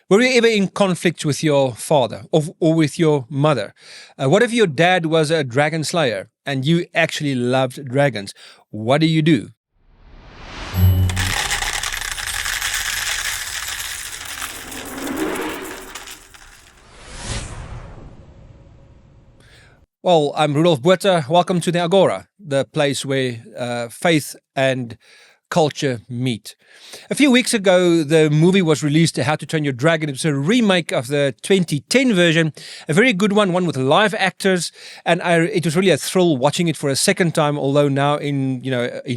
Were you ever in conflict with your father or with your mother? What if your dad was a dragon slayer and you actually loved dragons? What do you do? Well, I'm Rudolf Buerta. Welcome to the Agora, the place where faith and culture meet. A few weeks ago, the movie was released, How to Train Your Dragon. It was a remake of the 2010 version, a very good one with live actors, and it was really a thrill watching it for a second time, although now in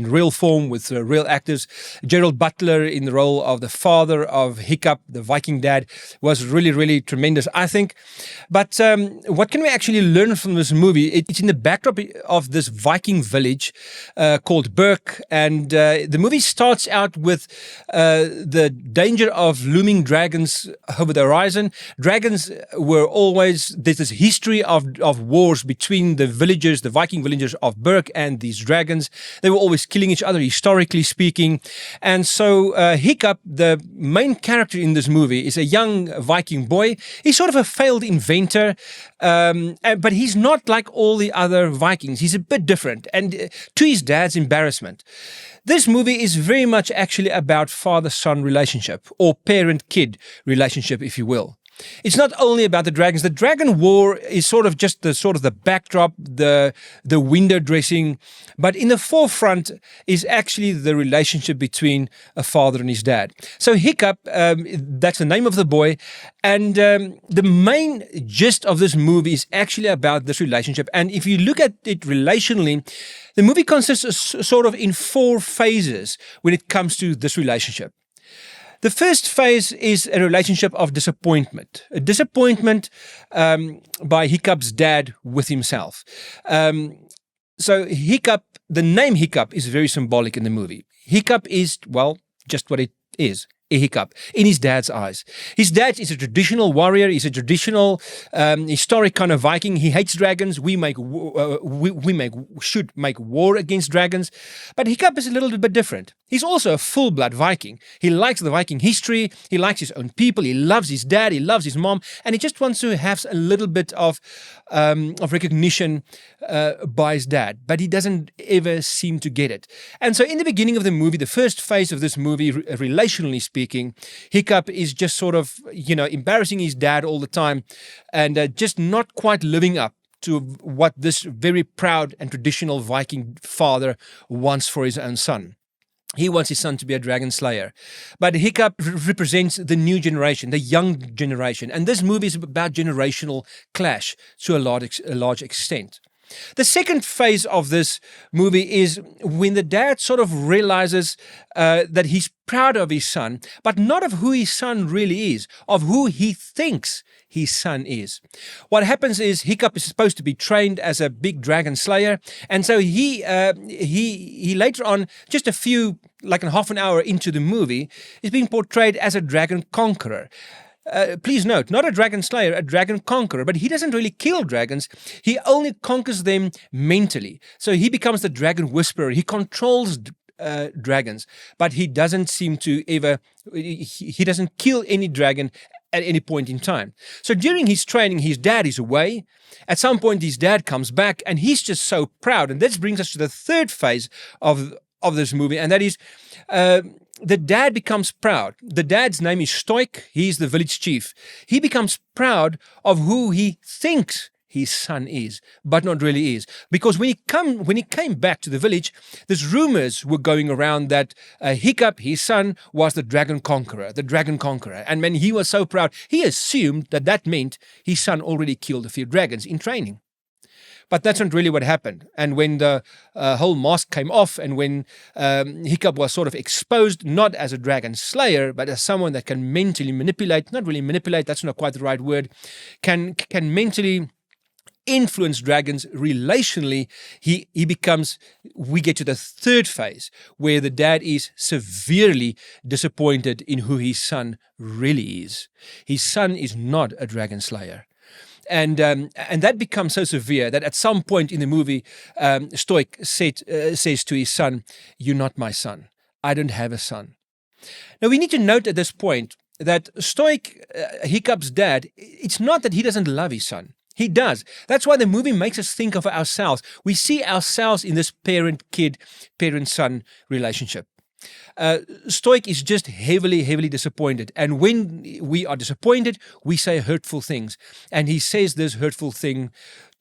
real form with real actors. Gerald Butler in the role of the father of Hiccup, the Viking dad, was really, really tremendous, I think. But what can we actually learn from this movie? It's in the backdrop of this Viking village called Berk, and the movie starts out with the danger of looming dragons over the horizon. Dragons were always, there's this history of wars between the villagers, the Viking villagers of Berk and these dragons. They were always killing each other, historically speaking. And so Hiccup, the main character in this movie, is a young Viking boy. He's sort of a failed inventor, but he's not like all the other Vikings. He's a bit different, and to his dad's embarrassment. This movie is very much actually about father-son relationship, or parent-kid relationship, if you will. It's not only about the dragons. The dragon war is sort of the backdrop, the window dressing, but in the forefront is actually the relationship between a father and his dad. So Hiccup, that's the name of the boy, and the main gist of this movie is actually about this relationship. And if you look at it relationally, the movie consists sort of in 4 phases when it comes to this relationship. The first phase is a relationship of disappointment. A disappointment by Hiccup's dad with himself. So Hiccup, the name Hiccup is very symbolic in the movie. Hiccup is, well, just what it is. A hiccup in his dad's eyes. His dad is a traditional warrior. He's a traditional, historic kind of Viking. He hates dragons. We should make war against dragons. But Hiccup is a little bit different. He's also a full-blood Viking. He likes the Viking history. He likes his own people. He loves his dad. He loves his mom, and he just wants to have a little bit of recognition by his dad. But he doesn't ever seem to get it. And so, in the beginning of the movie, the first phase of this movie, relationally speaking, Hiccup is just sort of, embarrassing his dad all the time and just not quite living up to what this very proud and traditional Viking father wants for his own son. He wants his son to be a dragon slayer. But Hiccup represents the new generation, the young generation. And this movie is about generational clash to a large extent. The second phase of this movie is when the dad sort of realizes that he's proud of his son, but not of who his son really is, of who he thinks his son is. What happens is Hiccup is supposed to be trained as a big dragon slayer, and so he later on, just like half an hour into the movie, is being portrayed as a dragon conqueror. Please note, not a dragon slayer, a dragon conqueror, but he doesn't really kill dragons. He only conquers them mentally. So he becomes the dragon whisperer. He controls dragons, but he doesn't seem to ever, he doesn't kill any dragon at any point in time. So during his training, his dad is away. At some point, his dad comes back, and he's just so proud. And this brings us to the third phase of this movie, and that is the dad becomes proud. The dad's name is Stoik. He's the village chief. He becomes proud of who he thinks his son is, but not really is. Because when he came back to the village, there's rumors were going around that Hiccup, his son, was the dragon conqueror. And when he was so proud, he assumed that meant his son already killed a few dragons in training. But that's not really what happened. And when the whole mask came off, and when Hiccup was sort of exposed, not as a dragon slayer, but as someone that can mentally manipulate, not really manipulate, that's not quite the right word, can mentally influence dragons relationally, we get to the third phase where the dad is severely disappointed in who his son really is. His son is not a dragon slayer. And that becomes so severe that at some point in the movie, Stoik says to his son, "You're not my son. I don't have a son." Now, we need to note at this point that Stoic Hiccup's dad, it's not that he doesn't love his son. He does. That's why the movie makes us think of ourselves. We see ourselves in this parent-kid, parent-son relationship. Stoic is just heavily disappointed. And when we are disappointed, we say hurtful things. And he says this hurtful thing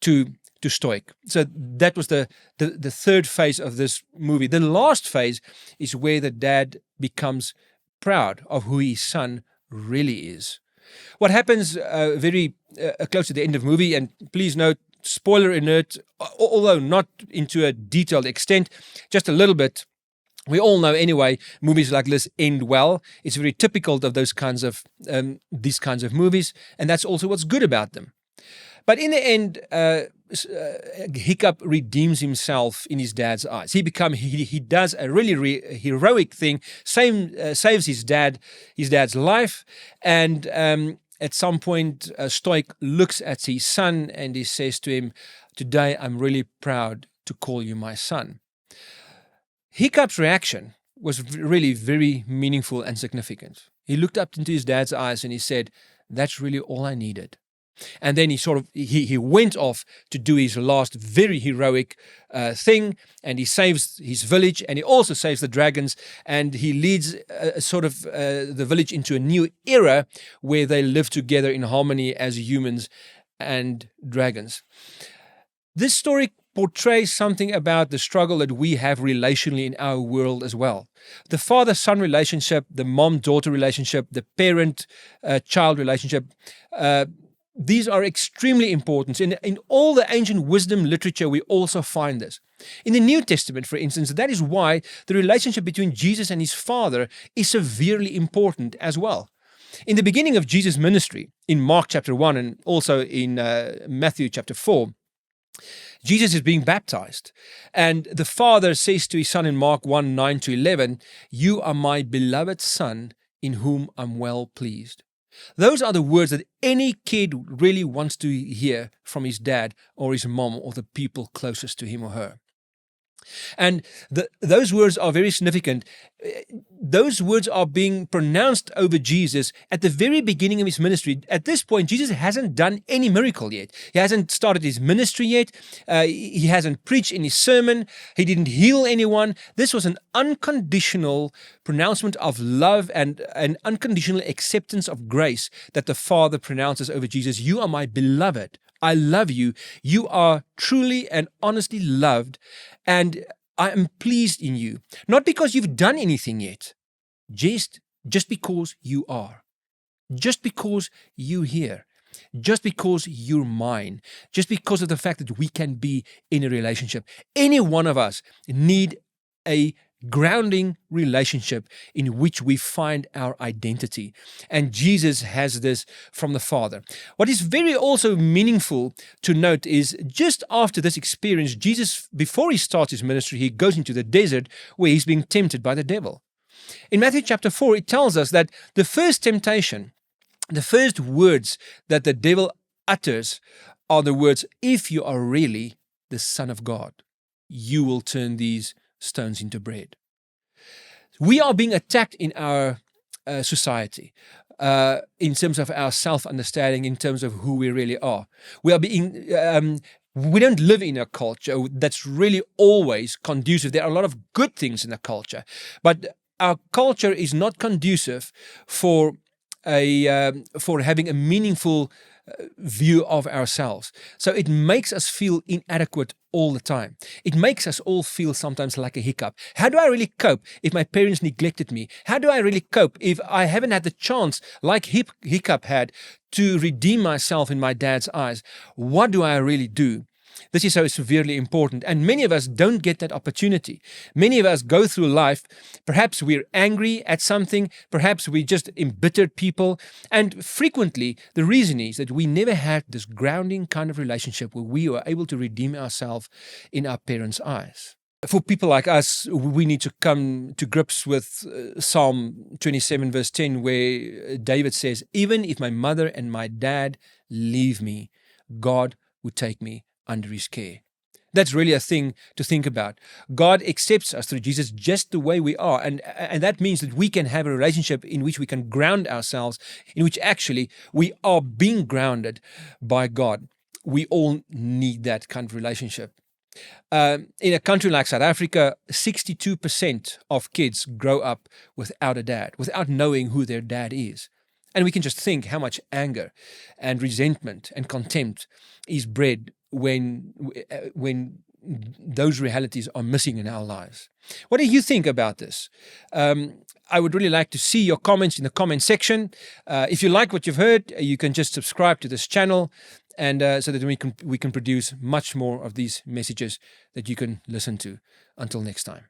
to Stoic. So that was the third phase of this movie. The last phase is where the dad becomes proud of who his son really is. What happens very close to the end of the movie, and please note, spoiler alert, although not into a detailed extent, just a little bit. We all know anyway, movies like this end well. It's very typical of these kinds of movies, and that's also what's good about them. But in the end, Hiccup redeems himself in his dad's eyes. He does a really heroic thing, saves his dad's life, and at some point, Stoic looks at his son and he says to him, "Today I'm really proud to call you my son." Hiccup's reaction was really very meaningful and significant. He looked up into his dad's eyes and he said, "That's really all I needed." And then he went off to do his last very heroic thing, and he saves his village, and he also saves the dragons, and he leads the village into a new era where they live together in harmony as humans and dragons. This story portrays something about the struggle that we have relationally in our world as well. The father-son relationship, the mom-daughter relationship, the parent-child relationship, these are extremely important. In all the ancient wisdom literature, we also find this. In the New Testament, for instance, that is why the relationship between Jesus and his Father is severely important as well. In the beginning of Jesus' ministry, in Mark chapter 1 and also in Matthew chapter 4, Jesus is being baptized. And the Father says to his Son in Mark 1, 9-11, "You are my beloved Son, in whom I'm well pleased." Those are the words that any kid really wants to hear from his dad or his mom or the people closest to him or her. And those words are very significant. Those words are being pronounced over Jesus at the very beginning of his ministry. At this point, Jesus hasn't done any miracle yet. He hasn't started his ministry yet. He hasn't preached any sermon. He didn't heal anyone. This was an unconditional pronouncement of love and an unconditional acceptance of grace that the Father pronounces over Jesus. "You are my beloved. I love you. You are truly and honestly loved, and I am pleased in you." Not because you've done anything yet, just because you are. Just because you're here. Just because you're mine. Just because of the fact that we can be in a relationship. Any one of us need a grounding relationship in which we find our identity. And Jesus has this from the Father. What is very also meaningful to note is just after this experience, Jesus, before he starts his ministry, he goes into the desert where he's being tempted by the devil. In Matthew chapter 4, it tells us that the first temptation, the first words that the devil utters are the words, "If you are really the Son of God, you will turn these stones into bread." We are being attacked in our society in terms of our self-understanding, in terms of who we really are. We are being we don't live in a culture that's really always conducive. There are a lot of good things in the culture, but our culture is not conducive for having a meaningful view of ourselves. So it makes us feel inadequate all the time. It makes us all feel sometimes like a hiccup. How do I really cope if my parents neglected me? How do I really cope if I haven't had the chance, like Hiccup had, to redeem myself in my dad's eyes? What do I really do? This is so severely important, and many of us don't get that opportunity. Many of us go through life, perhaps we're angry at something, perhaps we're just embittered people, and frequently the reason is that we never had this grounding kind of relationship where we were able to redeem ourselves in our parents' eyes. For people like us, we need to come to grips with Psalm 27 verse 10, where David says, "Even if my mother and my dad leave me, God would take me under his care." That's really a thing to think about. God accepts us through Jesus just the way we are. And that means that we can have a relationship in which we can ground ourselves, in which actually we are being grounded by God. We all need that kind of relationship. In a country like South Africa, 62% of kids grow up without a dad, without knowing who their dad is. And we can just think how much anger and resentment and contempt is bred when those realities are missing in our lives. What do you think about this? I would really like to see your comments in the comment section. If you like what you've heard, you can just subscribe to this channel, and so that we can produce much more of these messages that you can listen to. Until next time.